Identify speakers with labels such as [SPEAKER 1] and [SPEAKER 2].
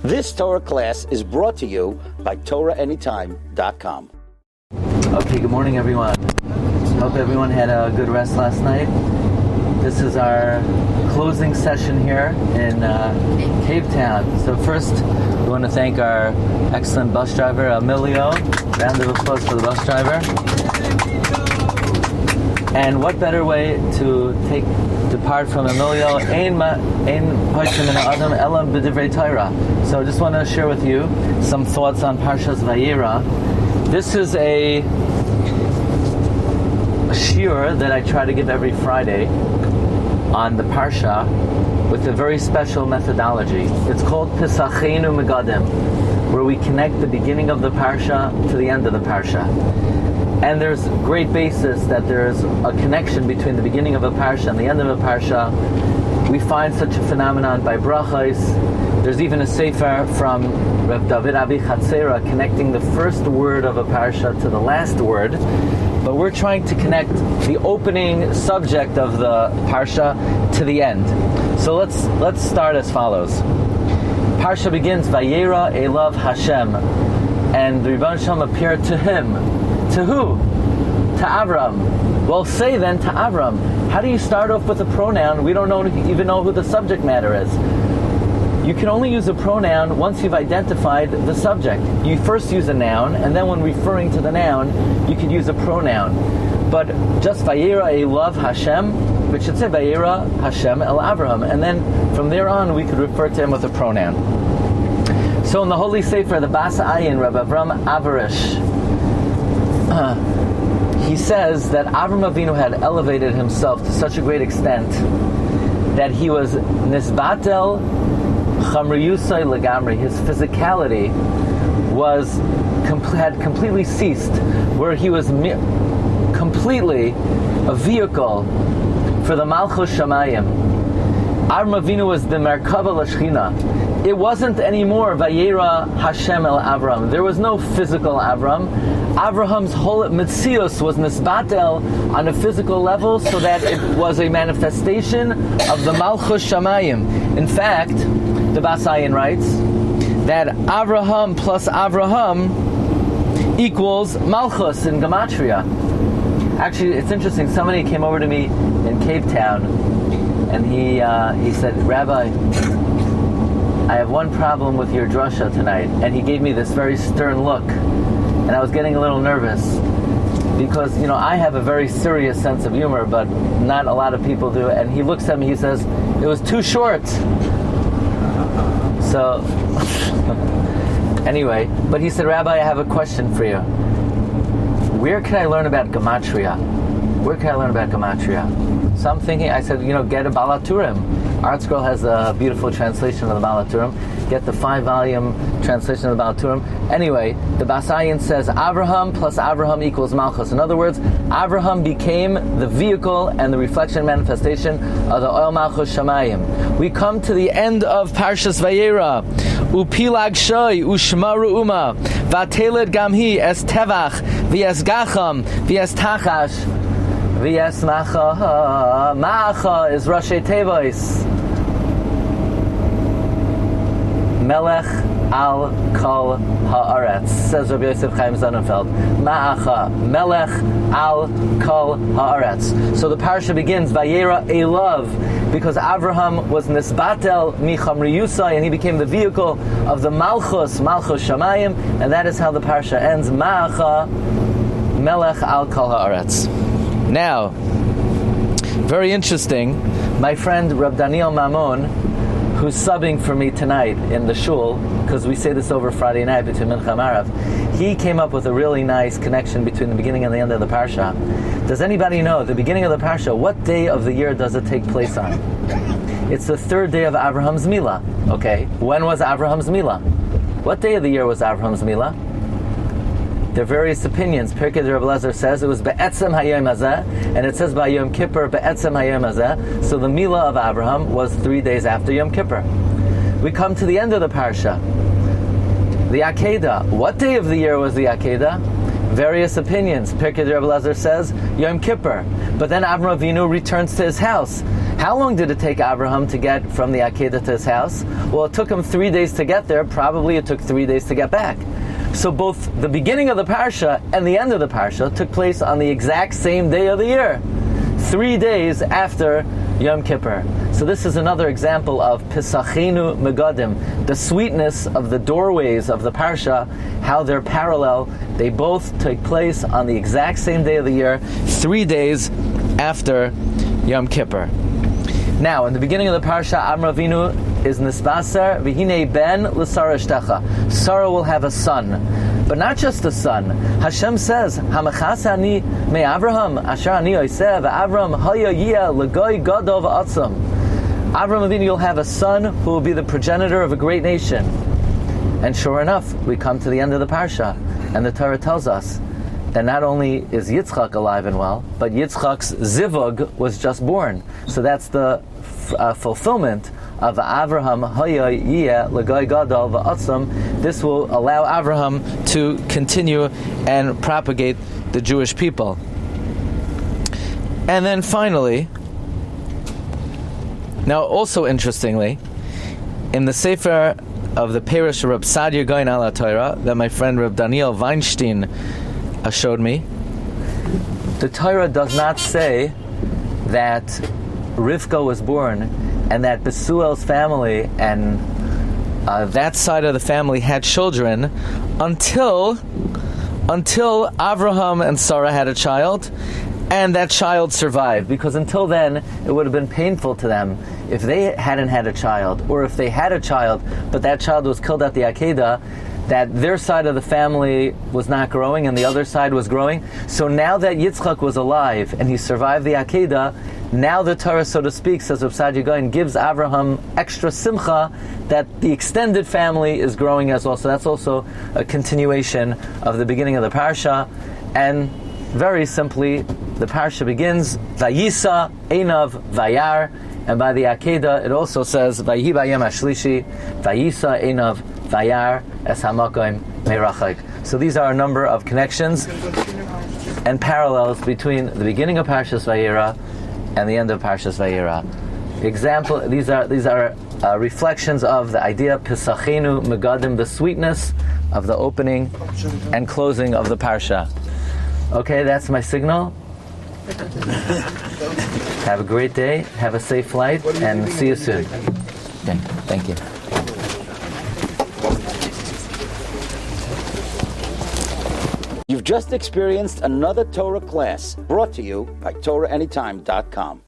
[SPEAKER 1] This Torah class is brought to you by TorahAnytime.com.
[SPEAKER 2] Okay, good morning everyone. Hope everyone had a good rest last night. This is our closing session here in Cape Town. So first, we want to thank our excellent bus driver, Emilio. Round of applause for the bus driver. And what better way to depart from Emilio? So I just want to share with you some thoughts on Parshas Vayeira. This is a Shiur that I try to give every Friday on the Parsha with a very special methodology. It's called Pesacheinu Megadim, where we connect the beginning of the Parsha to the end of the Parsha. And there's great basis that there's a connection between the beginning of a Parsha and the end of a Parsha. We find such a phenomenon by brachos. There's even a sefer from Rabbi Glatstein connecting the first word of a Parsha to the last word. But we're trying to connect the opening subject of the Parsha to the end. So let's start as follows. Parsha begins, Vayeira Elav Hashem. And the Rebbeinu Shalom appeared to him. To who? To Avram. Well, say then to Avram. How do you start off with a pronoun? We don't even know who the subject matter is. You can only use a pronoun once you've identified the subject. You first use a noun, and then when referring to the noun, you could use a pronoun. But just Vayeira Elav Hashem, which should say Vayeira Hashem El Avraham, and then from there on we could refer to him with a pronoun. So in the Holy Sefer, the Bas Ayin, Rabbi Avram Avarish, he says that Avram Avinu had elevated himself to such a great extent that he was nisbatel chamriyusay legamri. His physicality had completely ceased, where he was completely a vehicle for the Malchus Shamayim. Avram Avinu was the Merkava L'Shechina. It wasn't anymore Vayeira Hashem El Avram. There was no physical Avram. Avraham's whole Metzius was nisbatel on a physical level, so that it was a manifestation of the Malchus Shamayim. In fact, the Bas Ayin writes that Avraham plus Avraham equals Malchus in Gematria. Actually, it's interesting. Somebody came over to me in Cape Town, and he said, Rabbi, I have one problem with your drasha tonight. And he gave me this very stern look. And I was getting a little nervous. Because, I have a very serious sense of humor, but not a lot of people do. And he looks at me, he says, it was too short. So, anyway. But he said, Rabbi, I have a question for you. Where can I learn about Gematria? Where can I learn about Gematria? So I'm thinking, I said, get a Balaturim. ArtScroll has a beautiful translation of the Balaturim. Get the 5-volume translation of the Balaturim. Anyway, the Bas Ayin says Avraham plus Avraham equals Malchus. In other words, Avraham became the vehicle and the reflection and manifestation of the Oil Malchus Shamayim. We come to the end of Parshas Vayeira. Upilag shoy ushmaru uma vateled gamhi es tevach v'es gacham v'es tachash v'es macha. Macha is Rashi Tevois. Melech al kol haaretz, says Rabbi Yosef Chaim Sonnenfeld. Ma'acha, Melech al kol haaretz. So the parsha begins, Vayeira Elav, because Avraham was nisbatel michamriyusai, and he became the vehicle of the Malchus Shamayim, and that is how the parsha ends. Ma'acha, Melech al kol haaretz. Now, very interesting, my friend Reb Daniel Mamon, who's subbing for me tonight in the shul, because we say this over Friday night between Mincha and Marav, he came up with a really nice connection between the beginning and the end of the Parsha. Does anybody know, the beginning of the Parsha, what day of the year does it take place on? It's the third day of Abraham's Milah. Okay, when was Abraham's Milah? What day of the year was Abraham's Milah? There are various opinions. Pirkei de Rabbi Lezer says it was be'etzem hayom hazeh, and it says by Yom Kippur be'etzem hayom hazeh. So the Milah of Abraham was 3 days after Yom Kippur. We come to the end of the parsha, the Akedah. What day of the year was the Akedah? Various opinions. Pirkei de Rabbi Lezer says Yom Kippur, but then Avram Avinu returns to his house. How long did it take Abraham to get from the Akedah to his house? Well, it took him 3 days to get there. Probably it took 3 days to get back. So both the beginning of the Parsha and the end of the Parsha took place on the exact same day of the year, 3 days after Yom Kippur. So this is another example of Pesacheinu Megadim, the sweetness of the doorways of the Parsha, how they're parallel. They both take place on the exact same day of the year, 3 days after Yom Kippur. Now, in the beginning of the Parsha, Avram Avinu is nisbaser v'hinei ben l'Sara shtecha. Sarah will have a son, but not just a son. Hashem says, "Hamachas ani me Avraham asher ani oiseh v'Avram haya yiyeh l'goy gadol v'atzam." Avram Avinu, you'll have a son who will be the progenitor of a great nation. And sure enough, we come to the end of the Parsha, and the Torah tells us that not only is Yitzchak alive and well, but Yitzchak's zivug was just born. So that's the fulfillment of Avraham Haya Yiyeh L'Goy Gadol V'Atzam. This will allow Avraham to continue and propagate the Jewish people. And then finally, now also interestingly, in the Sefer of the Parish of Reb Sadia Goyin Ala Torah that my friend Reb Daniel Weinstein showed me, the Torah does not say that Rivka was born and that Besuel's family and that side of the family had children until Avraham and Sarah had a child, and that child survived, because until then it would have been painful to them if they hadn't had a child, or if they had a child but that child was killed at the Akedah, that their side of the family was not growing and the other side was growing. So now that Yitzchak was alive and he survived the Akedah, now the Torah, so to speak, says Reb Sadia Goyin, gives Avraham extra simcha that the extended family is growing as well. So that's also a continuation of the beginning of the Parsha. And very simply, the Parsha begins, Vayisa Einav Vayar, and by the Akedah it also says, Vayihi Bayem Ashlishi, Vayisa Einav Vayar Es Hamakoim Meirachak. So these are a number of connections and parallels between the beginning of Parshas Vayeira and the end of Parshas Vayeira. Example: these are reflections of the idea Pesacheinu Megadim, the sweetness of the opening and closing of the Parsha. Okay, that's my signal. Have a great day. Have a safe flight, and see you soon. Okay, thank you.
[SPEAKER 1] You've just experienced another Torah class brought to you by TorahAnytime.com.